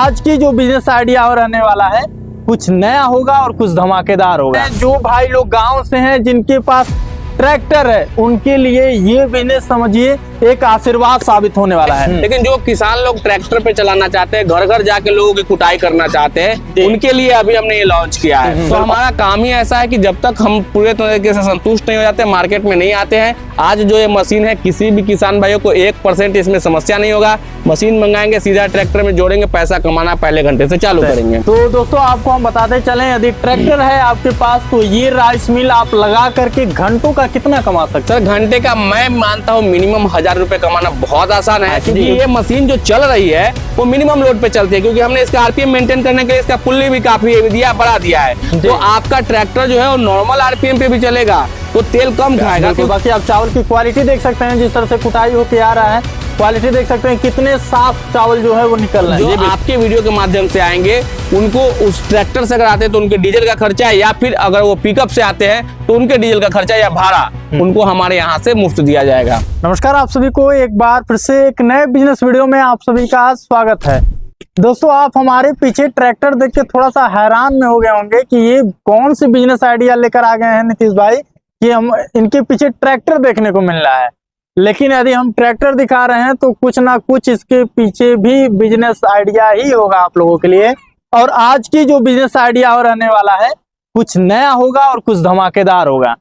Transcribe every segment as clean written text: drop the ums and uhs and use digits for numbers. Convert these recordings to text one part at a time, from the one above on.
आज की जो बिजनेस आइडिया और रहने वाला है कुछ नया होगा और कुछ धमाकेदार होगा। जो भाई लोग गांव से हैं जिनके पास ट्रैक्टर है उनके लिए ये बिजनेस समझिए एक आशीर्वाद साबित होने वाला है। लेकिन जो किसान लोग ट्रैक्टर पे चलाना चाहते हैं, घर घर जाके लोगों की कुटाई करना चाहते हैं, उनके लिए अभी हमने ये लॉन्च किया है। तो हमारा काम ही ऐसा है कि जब तक हम पूरे तरीके से संतुष्ट नहीं हो जाते, मार्केट में नहीं आते हैं, आज जो ये मशीन है किसी भी किसान भाइयों को 1% इसमें समस्या नहीं होगा। मशीन मंगाएंगे, सीधा ट्रैक्टर में जोड़ेंगे, पैसा कमाना पहले घंटे से चालू करेंगे। तो दोस्तों आपको हम बताते चले, यदि ट्रैक्टर है आपके पास तो ये राइस मिल आप लगा करके घंटों का कितना कमा सकते सर घंटे का मैं मानता हूँ मिनिमम 1000 रुपए कमाना बहुत आसान है, क्योंकि ये मशीन जो चल रही है वो मिनिमम लोड पे चलती है, क्योंकि हमने इसका आरपीएम मेंटेन करने के लिए इसका पुल्ली भी काफी बढ़ा दिया है। तो आपका ट्रैक्टर जो है वो नॉर्मल आरपीएम पे भी चलेगा, तो तेल कम खाएगा। तो बाकी आप चावल की क्वालिटी देख सकते हैं, जिस तरह से कुटाई होके आ रहा है, क्वालिटी देख सकते हैं, कितने साफ चावल जो है वो निकल रहा है। जो आपके वीडियो के माध्यम से आएंगे उनको उस ट्रैक्टर से अगर आते हैं तो उनके डीजल का खर्चा है, या फिर अगर वो पिकअप से आते हैं तो उनके डीजल का खर्चा या भाड़ा उनको हमारे यहाँ से मुफ्त दिया जाएगा। नमस्कार, आप सभी को एक बार फिर से एक नए बिजनेस वीडियो में आप सभी का स्वागत है। दोस्तों आप हमारे पीछे ट्रैक्टर देख के थोड़ा सा हैरान में हो गए होंगे कि ये कौन सी बिजनेस आइडिया लेकर आ गए हैं नीतीश भाई, कि हम इनके पीछे ट्रैक्टर देखने को मिल रहा है। लेकिन यदि हम ट्रैक्टर दिखा रहे हैं तो कुछ ना कुछ इसके पीछे भी बिजनेस आइडिया ही होगा आप लोगों के लिए। और आज की जो बिजनेस आइडिया और रहने वाला है कुछ नया होगा और कुछ धमाकेदार होगा।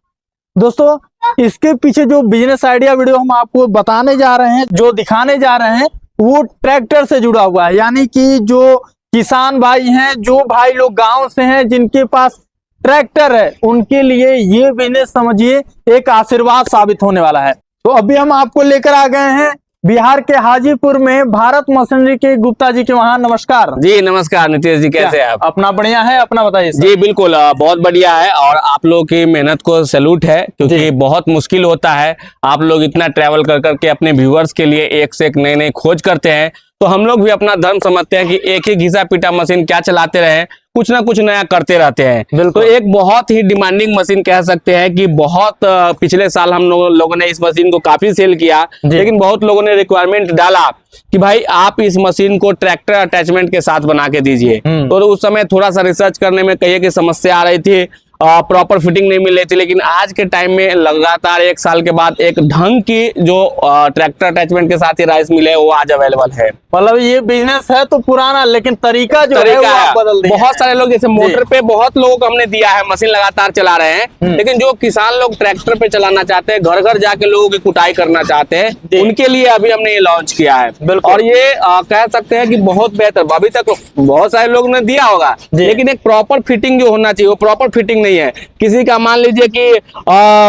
दोस्तों इसके पीछे जो बिजनेस आइडिया वीडियो हम आपको बताने जा रहे हैं, जो दिखाने जा रहे हैं, वो ट्रैक्टर से जुड़ा हुआ है। यानी कि जो किसान भाई हैं, जो भाई लोग गांव से हैं जिनके पास ट्रैक्टर है, उनके लिए ये बिजनेस समझिए एक आशीर्वाद साबित होने वाला है। तो अभी हम आपको लेकर आ गए हैं बिहार के हाजीपुर में भारत मशीनरी के गुप्ता जी के वहाँ। नमस्कार जी। नमस्कार नीतीश जी, कैसे हैं आप? अपना बढ़िया है, अपना बताइए। जी बिल्कुल बहुत बढ़िया है, और आप लोगों की मेहनत को सैल्यूट है, क्योंकि बहुत मुश्किल होता है। आप लोग इतना ट्रैवल कर करके अपने व्यूअर्स के लिए एक से एक नए नए खोज करते हैं, तो हम लोग भी अपना धर्म समझते हैं कि एक ही घिसा पीटा मशीन क्या चलाते रहे, कुछ ना कुछ नया करते रहते हैं। तो एक बहुत ही डिमांडिंग मशीन कह सकते हैं कि बहुत पिछले साल हम लोगों ने इस मशीन को काफी सेल किया, लेकिन बहुत लोगों ने रिक्वायरमेंट डाला कि भाई आप इस मशीन को ट्रैक्टर अटैचमेंट के साथ बना के दीजिए। तो उस समय थोड़ा सा रिसर्च करने में कहिए कि समस्या आ रही थी, प्रॉपर फिटिंग नहीं मिल रही थी। लेकिन आज के टाइम में लगातार 1 साल के बाद एक ढंग की जो ट्रैक्टर अटैचमेंट के साथ ही राइस मिल है वो आज अवेलेबल है। मतलब ये बिजनेस है तो पुराना, लेकिन तरीका जो है वो आप बदल दिया। बहुत सारे लोग जैसे मोटर पे बहुत लोगों को हमने दिया है, मशीन लगातार चला रहे हैं, लेकिन जो किसान लोग ट्रैक्टर पे चलाना चाहते हैं, घर घर जाके लोगों की कुटाई करना चाहते हैं, उनके लिए अभी हमने ये लॉन्च किया है। और ये कह सकते हैं कि बहुत बेहतर, अभी तक बहुत सारे लोग ने दिया होगा, लेकिन एक प्रॉपर फिटिंग जो होना चाहिए वो प्रॉपर फिटिंग नहीं है। किसी का मान लीजिए कि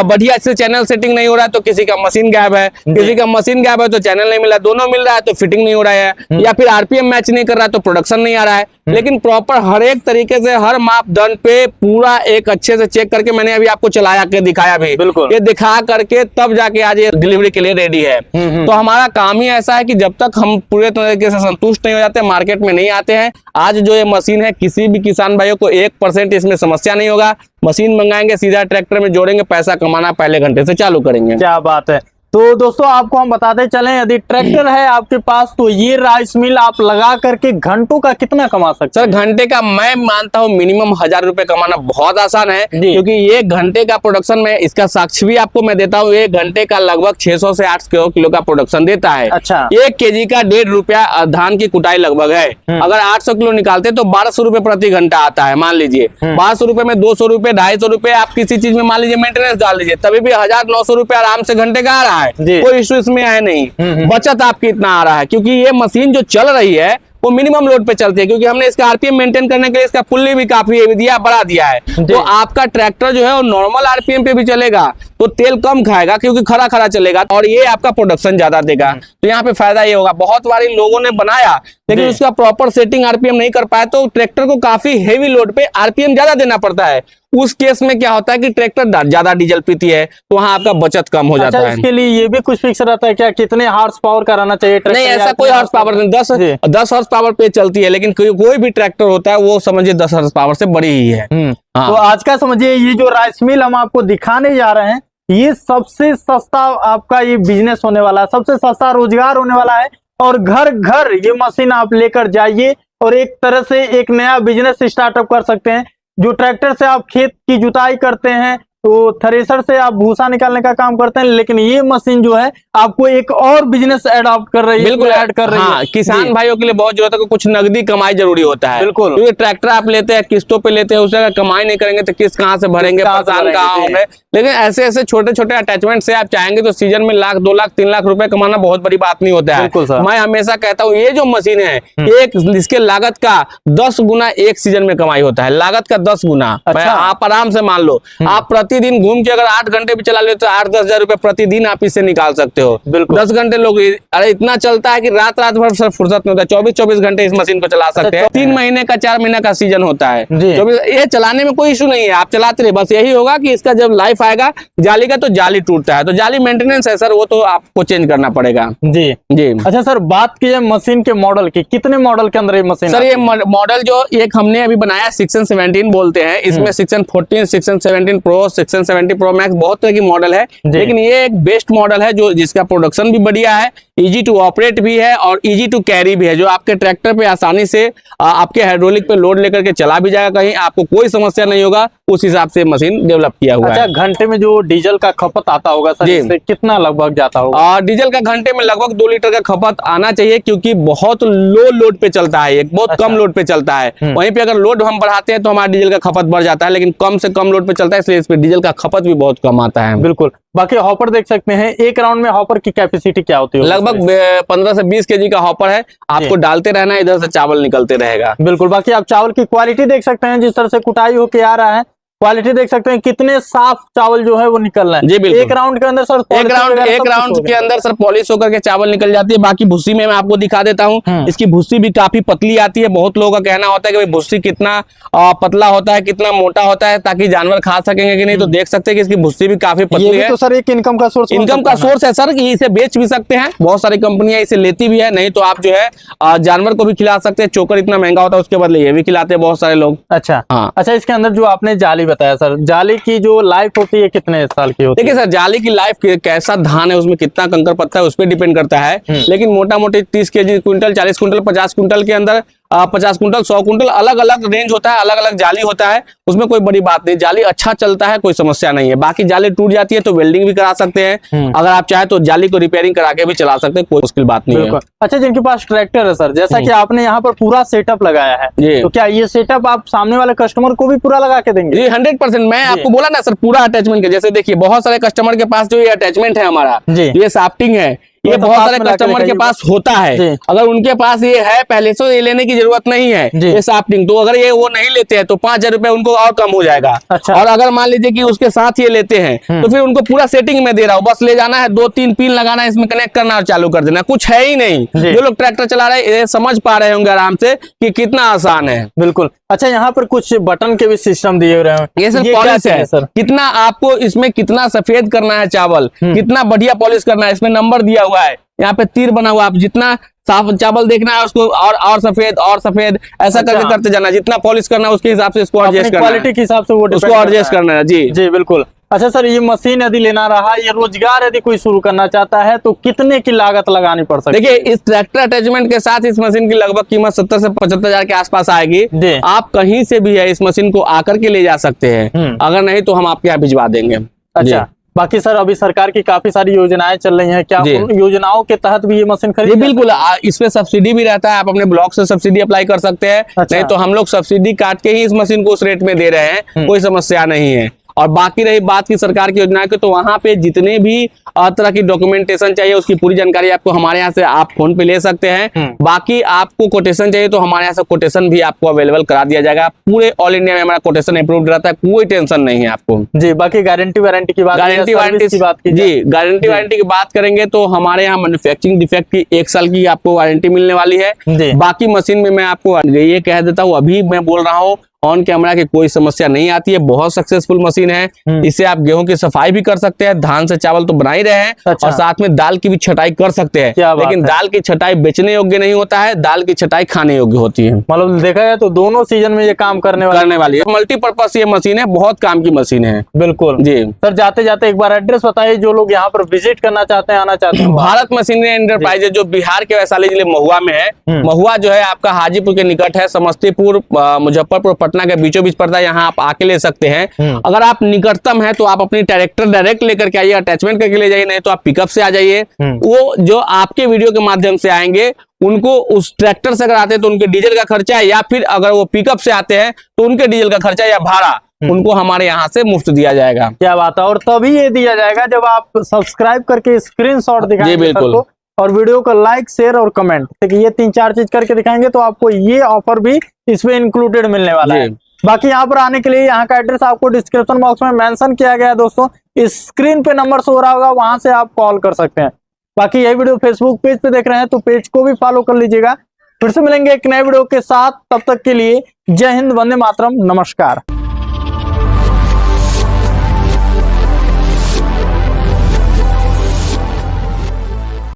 बढ़िया से चैनल सेटिंग नहीं हो रहा है तो किसी का मशीन गायब है, किसी का मशीन गायब है तो चैनल नहीं मिला, दोनों मिल रहा है तो फिटिंग नहीं हो रहा है, या फिर आरपीएम मैच नहीं कर रहा है तो प्रोडक्शन नहीं आ रहा है। लेकिन प्रॉपर हर एक तरीके से हर मापदंड पे पूरा एक अच्छे से चेक करके मैंने अभी आपको चलाया के दिखाया भी, ये दिखा करके तब जाके आज ये डिलीवरी के लिए रेडी है। तो हमारा काम ही ऐसा है कि जब तक हम पूरे तरीके से संतुष्ट नहीं हो जाते, मार्केट में नहीं आते हैं, आज जो ये मशीन है किसी भी किसान भाइयों को 1% इसमें समस्या नहीं होगा। मशीन मंगाएंगे, सीधा ट्रैक्टर में जोड़ेंगे, पैसा कमाना पहले घंटे से चालू करेंगे। क्या बात है। तो दोस्तों आपको हम बताते चलें, यदि ट्रैक्टर है आपके पास तो ये राइस मिल आप लगा करके घंटों का कितना कमा सकते हैं? सर घंटे का मैं मानता हूँ मिनिमम 1000 रुपए कमाना बहुत आसान है, क्योंकि ये घंटे का प्रोडक्शन में इसका साक्ष्य भी आपको मैं देता हूँ। एक घंटे का लगभग 600 से 800 किलो का प्रोडक्शन देता है। अच्छा। 1 केजी का 1.5 रुपया धान की कुटाई लगभग है। अगर 800 किलो निकालते तो 1200 रुपए प्रति घंटा आता है। मान लीजिए 1200 रुपए में 200 रुपए 250 रुपए आप किसी चीज में मान लीजिए मेंटेनेंस डाल लीजिए, तभी भी 1900 रुपए आराम से घंटे का आ रहा है। कोई इश्यू इसमें है नहीं, बचत आपकी इतना आ रहा है, क्योंकि ये मशीन जो चल रही है वो मिनिमम लोड पे चलती है, क्योंकि हमने इसका आरपीएम मेंटेन करने के लिए इसका पुल्ली भी काफी बढ़ा दिया है। तो आपका ट्रैक्टर जो है वो नॉर्मल आरपीएम पे भी चलेगा, तो तेल कम खाएगा, क्योंकि खरा खरा चलेगा, और ये आपका प्रोडक्शन ज्यादा देगा। तो यहाँ पे फायदा ये होगा। बहुत बार लोगों ने बनाया लेकिन उसका प्रॉपर सेटिंग आरपीएम नहीं कर पाया, तो ट्रैक्टर को काफी हेवी लोड पे आरपीएम ज्यादा देना पड़ता है। उस केस में क्या होता है कि ट्रैक्टर ज्यादा डीजल पीती है, तो वहाँ आपका बचत कम हो जाता है। इसके लिए ये भी कुछ फिक्स रहता है क्या, कितने हॉर्स पावर का रहना चाहिए? नहीं, ऐसा कोई हॉर्स पावर नहीं, 10 हॉर्स पावर पे चलती है, लेकिन कोई भी ट्रैक्टर होता है वो समझिए 10 हॉर्स पावर से बड़ी ही है। तो आज का समझिए ये जो राइस मिल हम आपको दिखाने जा रहे हैं, ये सबसे सस्ता आपका ये बिजनेस होने वाला है, सबसे सस्ता रोजगार होने वाला है। और घर घर ये मशीन आप लेकर जाइए और एक तरह से एक नया बिजनेस स्टार्टअप कर सकते हैं। जो ट्रैक्टर से आप खेत की जुताई करते हैं, तो थ्रेसर से आप भूसा निकालने का काम करते हैं, लेकिन ये मशीन जो है आपको एक और बिजनेस एडॉप्ट कर रही है, बिल्कुल ऐड कर रही हाँ, है। किसान भाइयों के लिए बहुत जरूरत है कि कुछ नगदी कमाई जरूरी होता है। बिल्कुल। क्योंकि ट्रैक्टर आप लेते हैं किस्तों पे लेते हैं, उस जगह कमाई नहीं करेंगे तो किस्त कहाँ से भरेंगे, परेशान कहाँ होंगे। लेकिन ऐसे ऐसे छोटे छोटे अटैचमेंट से आप चाहेंगे तो सीजन में 1 लाख 2 लाख 3 लाख रुपए कमाना बहुत बड़ी बात नहीं होता है। मैं हमेशा कहता हूँ ये जो मशीन है एक इसके लागत का 10 गुना एक सीजन में कमाई होता है, लागत का 10 गुना। आप आराम से मान लो आप प्रतिदिन घूम के अगर 8 घंटे भी चला ले तो 8-10 हजार रुपए प्रतिदिन आप इससे निकाल सकते हो। 10 घंटे लोग, अरे इतना चलता है कि रात भर सर फुर्सत नहीं होता, 24-24 घंटे इस मशीन को चला सकते हैं। 3 महीने का 4 महीने का सीजन होता है। ये चलाने में कोई इशू नहीं है, आप चलाते रहे। बस यही होगा कि इसका जब लाइफ आएगा जाली का तो जाली टूटता है, तो जाली मेंटेनेंस है सर, वो तो आपको चेंज करना पड़ेगा। जी जी। अच्छा सर, बात की जाए मशीन के मॉडल की, कितने मॉडल के अंदर ये मशीन? सर ये मॉडल जो एक हमने अभी बनाया 617 बोलते हैं, इसमें 614, 617 प्रो, 670 प्रो मैक्स बहुत तरह की मॉडल है, लेकिन ये एक बेस्ट मॉडल है जो जिसका प्रोडक्शन भी बढ़िया है, इजी टू ऑपरेट भी है और इजी टू कैरी भी है, जो आपके ट्रैक्टर पे आसानी से आपके हाइड्रोलिक पे लोड लेकर के चला भी जाएगा, कहीं आपको कोई समस्या नहीं होगा। उस हिसाब से मशीन डेवलप किया हुआ है। घंटे में जो डीजल का खपत आता होगा सर, इससे कितना लगभग जाता होगा? डीजल का घंटे में लगभग 2 लीटर का खपत आना चाहिए, क्योंकि बहुत लो लोड पे चलता है, एक बहुत कम लोड पे चलता है। वहीं पे अगर लोड हम बढ़ाते हैं तो हमारा डीजल का खपत बढ़ जाता है, लेकिन कम से कम लोड पे चलता है, इसलिए इस पे डीजल का खपत भी बहुत कम आता है। बिल्कुल। बाकी हॉपर देख सकते हैं, एक राउंड में हॉपर की कैपेसिटी क्या होती है? लगभग 15 से 20 केजी का हॉपर है, आपको डालते रहना है, इधर से चावल निकलते रहेगा। बिल्कुल। बाकी आप चावल की क्वालिटी देख सकते हैं, जिस तरह से कुटाई होके आ रहा है, क्वालिटी देख सकते हैं, कितने साफ चावल जो है वो निकल रहा है। जी बिल्कुल। एक राउंड के अंदर सर एक राउंड के अंदर सर पॉलिश होकर के चावल निकल जाती है। बाकी भूसी में मैं आपको दिखा देता हूँ, इसकी भूसी भी काफी पतली आती है। बहुत लोगों का कहना होता है कि भूसी कितना पतला होता है, कितना मोटा होता है, ताकि जानवर खा सकेंगे कि नहीं, तो देख सकते हैं कि इसकी भूसी भी काफी पतली है। तो सर एक इनकम का सोर्स है सर, इसे बेच भी सकते हैं, बहुत सारी कंपनियां इसे लेती भी है। नहीं तो आप जो है जानवर को भी खिला सकते हैं, चोकर इतना महंगा होता है, उसके बदले ये भी खिलाते हैं बहुत सारे लोग। अच्छा हाँ। अच्छा, इसके अंदर जो आपने जाली बताया सर, जाली की जो लाइफ होती है कितने साल की होती है? देखिए सर, जाली की लाइफ कैसा धान है, उसमें कितना कंकर पत्ता है, उस पर डिपेंड करता है। लेकिन मोटा मोटी 30 केजी क्विंटल, 40 क्विंटल, 50 क्विंटल के अंदर 50 कुंटल, 100 कुंटल, अलग अलग रेंज होता है, अलग अलग जाली होता है, उसमें कोई बड़ी बात नहीं। जाली अच्छा चलता है, कोई समस्या नहीं है। बाकी जाली टूट जाती है तो वेल्डिंग भी करा सकते हैं, अगर आप चाहे तो जाली को रिपेयरिंग करा के भी चला सकते हैं, कोई मुश्किल बात नहीं है। अच्छा, जिनके पास ट्रैक्टर है सर, जैसा कि आपने यहाँ पर पूरा सेटअप लगाया है, तो क्या ये सेटअप आप सामने वाले कस्टमर को भी पूरा लगा के देंगे? जी 100%। मैं आपको बोला ना सर, पूरा अटैचमेंट के जैसे देखिए, बहुत सारे कस्टमर के पास जो ये अटैचमेंट है हमारा, ये साफ्टिंग है, ये बहुत सारे कस्टमर के पास होता है। अगर उनके पास ये है पहले से, ये लेने की जरूरत नहीं है ये साफ्टिंग, तो अगर ये वो नहीं लेते हैं तो 5,000 रुपए उनको और कम हो जाएगा। अच्छा। और अगर मान लीजिए कि उसके साथ ये लेते हैं तो फिर उनको पूरा सेटिंग में दे रहा हूँ, बस ले जाना है, 2-3 पिन लगाना है, इसमें कनेक्ट करना और चालू कर देना, कुछ है ही नहीं। जो लोग ट्रैक्टर चला रहे हैं समझ पा रहे होंगे आराम से कि कितना आसान है। बिल्कुल। अच्छा, यहाँ पर कुछ बटन के भी सिस्टम दिए हुए हैं, ये सर पॉलिश है सर, कितना आपको इसमें कितना सफेद करना है चावल, कितना बढ़िया पॉलिश करना है, इसमें नंबर दिया हुआ है, यहाँ पे तीर बना हुआ, आप जितना साफ चावल देखना है उसको और सफेद ऐसा करके करते जाना, जितना पॉलिश करना है उसके हिसाब से इसको एडजस्ट करना है, क्वालिटी के हिसाब से वो उसको एडजस्ट करना है। जी जी बिल्कुल। अच्छा सर, ये मशीन यदि लेना रहा, ये रोजगार यदि कोई शुरू करना चाहता है तो कितने की लागत लगानी पड़ सकती है? देखिए, इस ट्रैक्टर अटैचमेंट के साथ इस मशीन की लगभग कीमत 70 से 75 हजार के आसपास आएगी। आप कहीं से भी है इस मशीन को आकर के ले जा सकते हैं, अगर नहीं तो हम आपके यहाँ भिजवा देंगे। अच्छा, बाकी सर अभी सरकार की काफी सारी योजनाएं चल रही हैं, क्या उन योजनाओं के तहत भी ये मशीन खरीद? बिल्कुल, इसमें सब्सिडी भी रहता है, आप अपने ब्लॉक से सब्सिडी अप्लाई कर सकते हैं। अच्छा। नहीं तो हम लोग सब्सिडी काट के ही इस मशीन को उस रेट में दे रहे हैं, कोई समस्या नहीं है। और बाकी रही बात की सरकार की योजना की, तो वहां पे जितने भी तरह की डॉक्यूमेंटेशन चाहिए उसकी पूरी जानकारी आपको हमारे यहाँ से आप फोन पे ले सकते हैं। बाकी आपको कोटेशन चाहिए तो हमारे यहाँ से कोटेशन भी आपको अवेलेबल करा दिया जाएगा। पूरे ऑल इंडिया में हमारा कोटेशन अप्रूव्ड रहता है, कोई टेंशन नहीं है आपको। जी, बाकी गारंटी वारंटी की बात, गारंटी वारंटी की बात करेंगे तो हमारे यहाँ मैन्युफैक्चरिंग डिफेक्ट की 1 साल की आपको वारंटी मिलने वाली है। बाकी मशीन में मैं आपको ये कह देता हूँ, अभी मैं बोल रहा हूँ ऑन कैमरा की कोई समस्या नहीं आती है। बहुत सक्सेसफुल मशीन है। इससे आप गेहूं की सफाई भी कर सकते हैं, धान से चावल तो बना ही रहे हैं, अच्छा। और साथ में दाल की भी छटाई कर सकते हैं। लेकिन दाल की छटाई बेचने योग्य नहीं होता है, दाल की छटाई खाने योग्य होती है। मतलब देखा जाए तो दोनों सीजन में ये काम करने वाली है। मल्टीपर्पज ये मशीन है, बहुत काम की मशीन है। बिल्कुल जी सर, जाते जाते एक बार एड्रेस बताइए, जो लोग यहाँ पर विजिट करना चाहते हैं, आना चाहते हैं। भारत मशीनरी एंटरप्राइजेज जो बिहार के वैशाली जिले महुआ में है। महुआ जो है आपका हाजीपुर के निकट है, समस्तीपुर मुजफ्फरपुर पटना के बीचों बीच पड़ता है। यहाँ आप आके ले सकते हैं। अगर आप निकटतम है तो आप अपनी ट्रैक्टर डायरेक्ट लेकर के आइए, अटैचमेंट करके ले जाइए, नहीं तो आप पिकअप से आ जाइए। वो जो आपके वीडियो के माध्यम से आएंगे, उनको उस ट्रैक्टर से अगर आते हैं तो उनके डीजल का खर्चा है, या फिर अगर वो पिकअप से आते हैं तो उनके डीजल का खर्चा या भाड़ा उनको हमारे यहाँ से मुफ्त दिया जाएगा। क्या बात है। और तभी ये दिया जाएगा जब आप सब्सक्राइब करके स्क्रीनशॉट दिखाएंगे बिल्कुल, और वीडियो को लाइक शेयर और कमेंट, देखिए ये 3-4 चीज करके दिखाएंगे तो आपको ये ऑफर भी इसमें इंक्लूडेड मिलने वाला है। बाकी यहाँ पर आने के लिए यहाँ का एड्रेस आपको डिस्क्रिप्शन बॉक्स में मेंशन किया गया है दोस्तों, इस स्क्रीन पे नंबर शो हो रहा होगा, वहां से आप कॉल कर सकते हैं। बाकी ये वीडियो फेसबुक पेज पे देख रहे हैं तो पेज को भी फॉलो कर लीजिएगा। फिर से मिलेंगे एक नए वीडियो के साथ, तब तक के लिए जय हिंद, वंदे मातरम, नमस्कार।